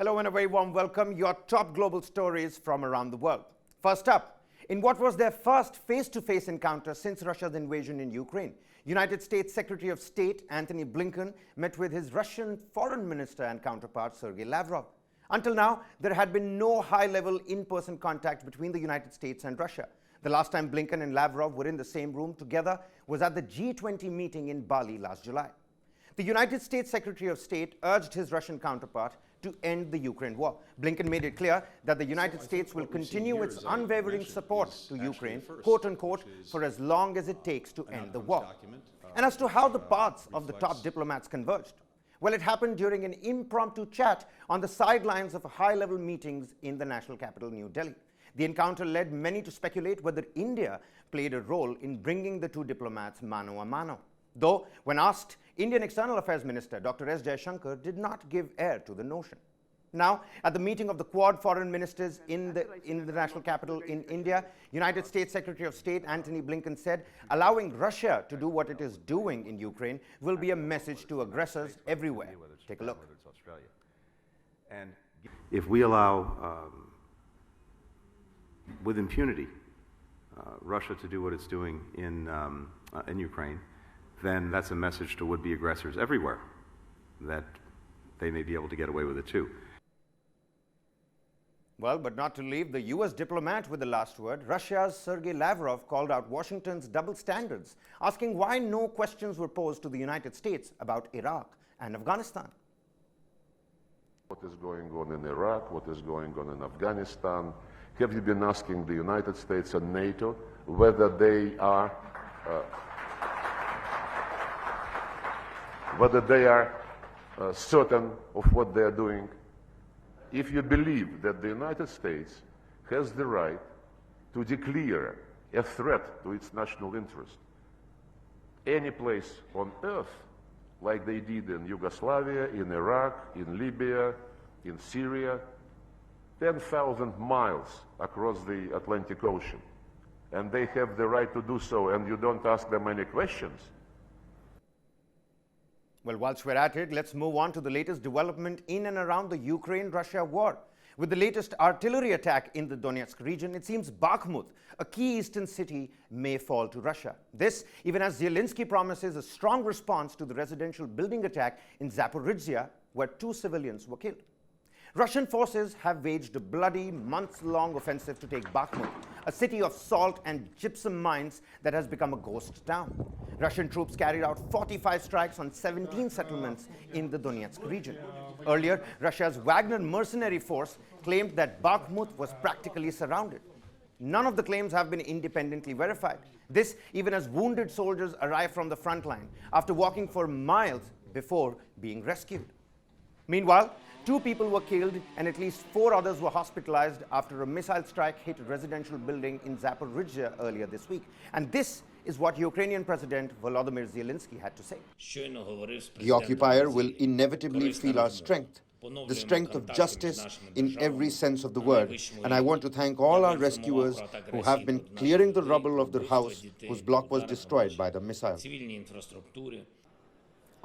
Hello and a very warm welcome. Your top global stories from around the world. First up, in what was their first face-to-face encounter since Russia's invasion in Ukraine, United States Secretary of State Antony Blinken met with his Russian foreign minister and counterpart Sergey Lavrov. Until now, there had been no high-level in-person contact between the United States and Russia. The last time Blinken and Lavrov were in the same room together was at the G20 meeting in Bali last July. The United States Secretary of State urged his Russian counterpart to end the Ukraine war. Blinken made it clear that the United States will continue its unwavering support to Ukraine, quote-unquote, for as long as it takes to end the war. And as to how the paths of the top diplomats converged, well, it happened during an impromptu chat on the sidelines of high-level meetings in the national capital, New Delhi. The encounter led many to speculate whether India played a role in bringing the two diplomats mano a mano. Though, when asked, Indian External Affairs Minister Dr. S. Jaishankar did not give air to the notion. Now, at the meeting of the Quad foreign ministers in the national capital in India, United States Secretary of State Antony Blinken said, allowing Russia to do what it is doing in Ukraine will be a message to aggressors everywhere. Take a look. If we allow, with impunity, Russia to do what it's doing in Ukraine, then that's a message to would-be aggressors everywhere that they may be able to get away with it too. Well, but not to leave the US diplomat with the last word, Russia's Sergey Lavrov called out Washington's double standards, asking why no questions were posed to the United States about Iraq and Afghanistan. What is going on in Iraq? What is going on in Afghanistan? Have you been asking the United States and NATO whether they are certain of what they are doing? If you believe that the United States has the right to declare a threat to its national interest any place on earth, like they did in Yugoslavia, in Iraq, in Libya, in Syria, 10,000 miles across the Atlantic Ocean, and they have the right to do so, and you don't ask them any questions. Well, whilst we're at it, let's move on to the latest development in and around the Ukraine-Russia war. With the latest artillery attack in the Donetsk region, it seems Bakhmut, a key eastern city, may fall to Russia. This, even as Zelensky promises a strong response to the residential building attack in Zaporizhia, where 2 civilians were killed. Russian forces have waged a bloody, months-long offensive to take Bakhmut, a city of salt and gypsum mines that has become a ghost town. Russian troops carried out 45 strikes on 17 settlements in the Donetsk region. Earlier, Russia's Wagner mercenary force claimed that Bakhmut was practically surrounded. None of the claims have been independently verified. This even as wounded soldiers arrive from the front line after walking for miles before being rescued. Meanwhile, 2 people were killed and at least 4 others were hospitalized after a missile strike hit a residential building in Zaporizhia earlier this week. And this is what Ukrainian President Volodymyr Zelensky had to say. The occupier will inevitably feel our strength, the strength of justice in every sense of the word. And I want to thank all our rescuers who have been clearing the rubble of the house whose block was destroyed by the missile.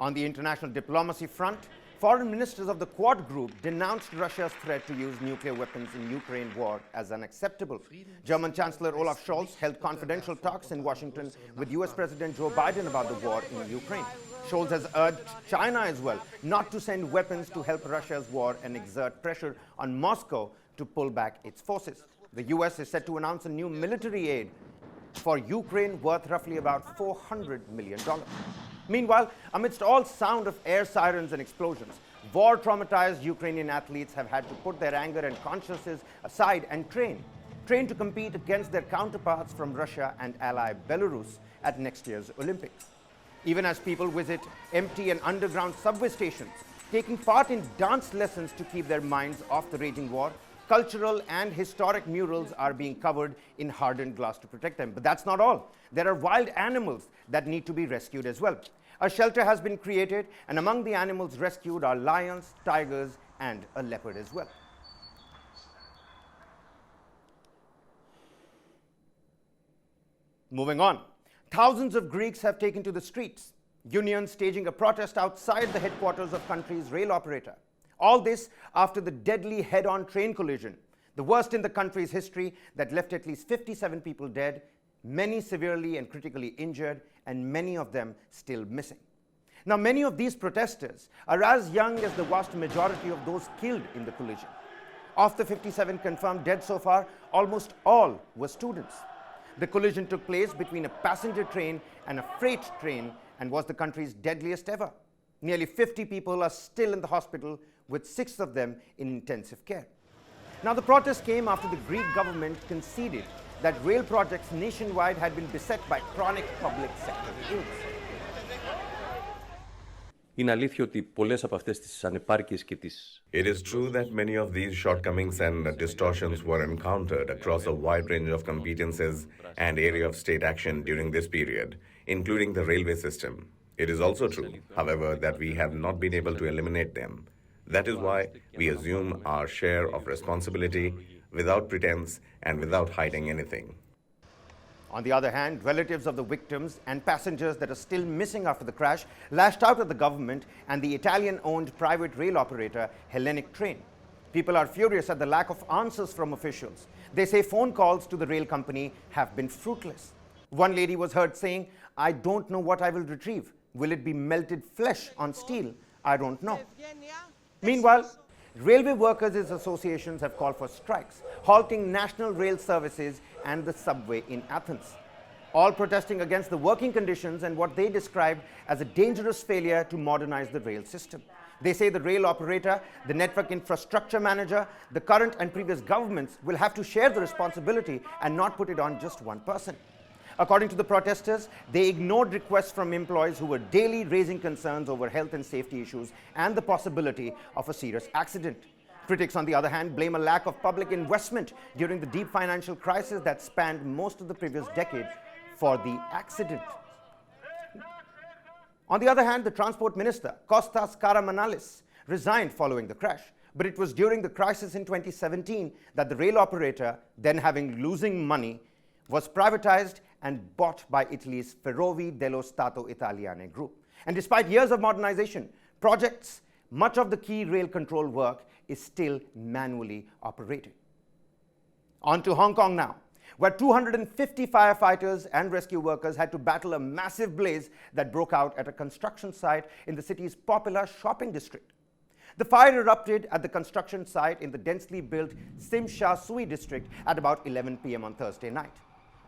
On the international diplomacy front, foreign ministers of the Quad group denounced Russia's threat to use nuclear weapons in Ukraine war as unacceptable. German Chancellor Olaf Scholz held confidential talks in Washington with US President Joe Biden about the war in Ukraine. Scholz has urged China as well not to send weapons to help Russia's war and exert pressure on Moscow to pull back its forces. The US is set to announce a new military aid for Ukraine worth roughly about $400 million. Meanwhile, amidst all sound of air sirens and explosions, war-traumatized Ukrainian athletes have had to put their anger and consciences aside and train to compete against their counterparts from Russia and ally Belarus at next year's Olympics. Even as people visit empty and underground subway stations, taking part in dance lessons to keep their minds off the raging war, cultural and historic murals are being covered in hardened glass to protect them. But that's not all. There are wild animals that need to be rescued as well. A shelter has been created, and among the animals rescued are lions, tigers, and a leopard as well. Moving on, thousands of Greeks have taken to the streets, unions staging a protest outside the headquarters of country's rail operator. All this after the deadly head-on train collision, the worst in the country's history, that left at least 57 people dead, many severely and critically injured, and many of them still missing. Now, many of these protesters are as young as the vast majority of those killed in the collision. Of the 57 confirmed dead so far, almost all were students. The collision took place between a passenger train and a freight train and was the country's deadliest ever. Nearly 50 people are still in the hospital, with 6 of them in intensive care. Now, the protest came after the Greek government conceded that rail projects nationwide had been beset by chronic public sector ills. Είναι αλήθεια ότι πολλές από αυτές τις ανεπάρκειες και τις... It is true that many of these shortcomings and distortions were encountered across a wide range of competences and area of state action during this period, including the railway system. It is also true, however, that we have not been able to eliminate them. That is why we assume our share of responsibility without pretense and without hiding anything. On the other hand, relatives of the victims and passengers that are still missing after the crash lashed out at the government and the Italian-owned private rail operator Hellenic Train. People are furious at the lack of answers from officials. They say phone calls to the rail company have been fruitless. One lady was heard saying, "I don't know what I will retrieve. Will it be melted flesh on steel? I don't know." Meanwhile, railway workers' associations have called for strikes, halting national rail services and the subway in Athens, all protesting against the working conditions and what they described as a dangerous failure to modernize the rail system. They say the rail operator, the network infrastructure manager, the current and previous governments will have to share the responsibility and not put it on just one person. According to the protesters, they ignored requests from employees who were daily raising concerns over health and safety issues and the possibility of a serious accident. Critics, on the other hand, blame a lack of public investment during the deep financial crisis that spanned most of the previous decade for the accident. On the other hand, the transport minister, Kostas Karamanlis, resigned following the crash. But it was during the crisis in 2017 that the rail operator, then having losing money, was privatized and bought by Italy's Ferrovie dello Stato Italiane group. And despite years of modernization, projects, much of the key rail control work is still manually operated. On to Hong Kong now, where 250 firefighters and rescue workers had to battle a massive blaze that broke out at a construction site in the city's popular shopping district. The fire erupted at the construction site in the densely built Tsim Sha Tsui district at about 11 p.m. on Thursday night.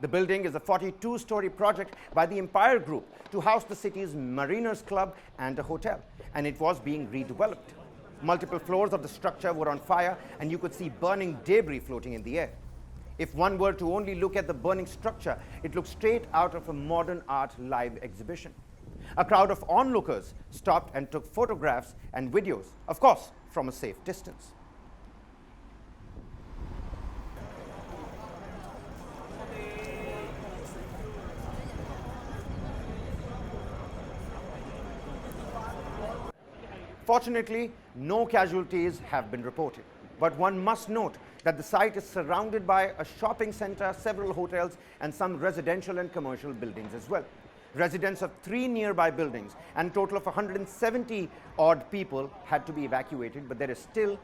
The building is a 42-story project by the Empire Group to house the city's Mariners Club and a hotel, and it was being redeveloped. Multiple floors of the structure were on fire, and you could see burning debris floating in the air. If one were to only look at the burning structure, it looked straight out of a modern art live exhibition. A crowd of onlookers stopped and took photographs and videos, of course, from a safe distance. Fortunately, no casualties have been reported. But one must note that the site is surrounded by a shopping center, several hotels, and some residential and commercial buildings as well. Residents of 3 nearby buildings and a total of 170 odd people had to be evacuated, but there is still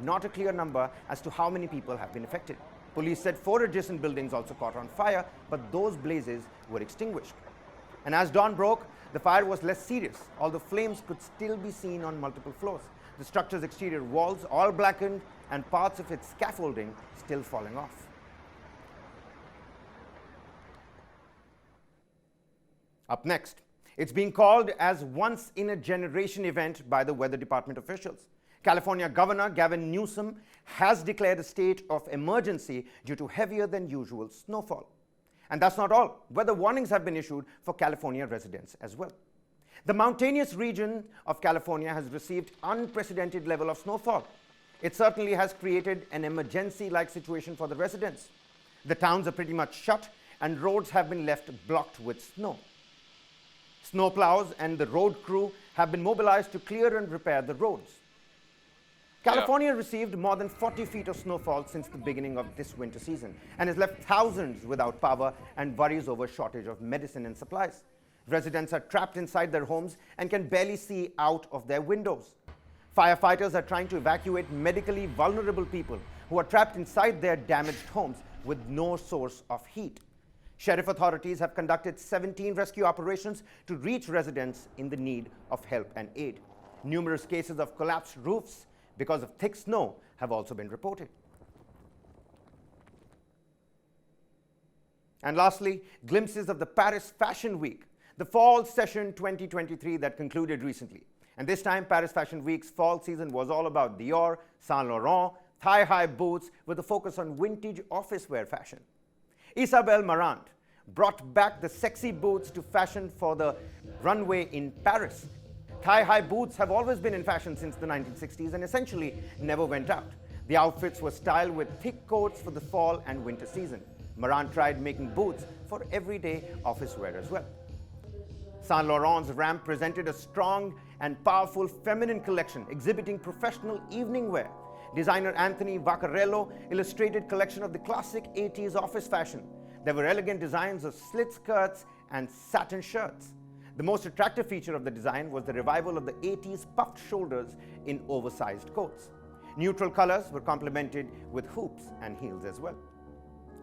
not a clear number as to how many people have been affected. Police said 4 adjacent buildings also caught on fire, but those blazes were extinguished. And as dawn broke, the fire was less serious, although flames could still be seen on multiple floors. The structure's exterior walls all blackened and parts of its scaffolding still falling off. Up next, it's being called as once-in-a-generation event by the Weather Department officials. California Governor Gavin Newsom has declared a state of emergency due to heavier than usual snowfall. And that's not all. Weather warnings have been issued for California residents as well. The mountainous region of California has received unprecedented level of snowfall. It certainly has created an emergency-like situation for the residents. The towns are pretty much shut and roads have been left blocked with snow. Snowplows and the road crew have been mobilized to clear and repair the roads. California received more than 40 feet of snowfall since the beginning of this winter season and has left thousands without power and worries over shortage of medicine and supplies. Residents are trapped inside their homes and can barely see out of their windows. Firefighters are trying to evacuate medically vulnerable people who are trapped inside their damaged homes with no source of heat. Sheriff authorities have conducted 17 rescue operations to reach residents in the need of help and aid. Numerous cases of collapsed roofs because of thick snow have also been reported. And lastly, glimpses of the Paris Fashion Week, the fall session 2023 that concluded recently. And this time, Paris Fashion Week's fall season was all about Dior, Saint Laurent, thigh-high boots with a focus on vintage office wear fashion. Isabelle Marant brought back the sexy boots to fashion for the runway in Paris. Thigh-high boots have always been in fashion since the 1960s and essentially never went out. The outfits were styled with thick coats for the fall and winter season. Marant tried making boots for everyday office wear as well. Saint Laurent's ramp presented a strong and powerful feminine collection exhibiting professional evening wear. Designer Anthony Vaccarello illustrated collection of the classic 80s office fashion. There were elegant designs of slit skirts and satin shirts. The most attractive feature of the design was the revival of the 80s puffed shoulders in oversized coats. Neutral colors were complemented with hoops and heels as well.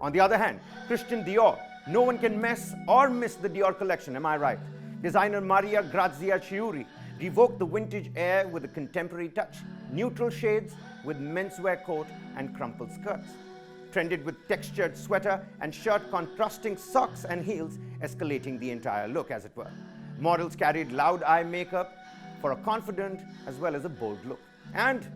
On the other hand, Christian Dior. No one can mess or miss the Dior collection, am I right? Designer Maria Grazia Chiuri revoked the vintage air with a contemporary touch. Neutral shades with menswear coat and crumpled skirts. Trended with textured sweater and shirt contrasting socks and heels, escalating the entire look, as it were. Models carried loud eye makeup for a confident as well as a bold look. And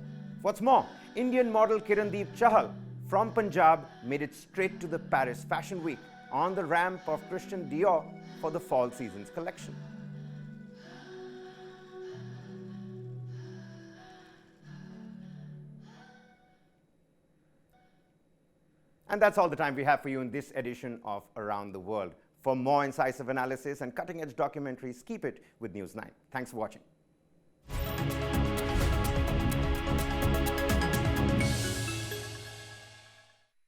what's more, Indian model Kirandeep Chahal from Punjab made it straight to the Paris Fashion Week on the ramp of Christian Dior for the fall season's collection. And that's all the time we have for you in this edition of Around the World. For more incisive analysis and cutting-edge documentaries, keep it with News 9. Thanks for watching.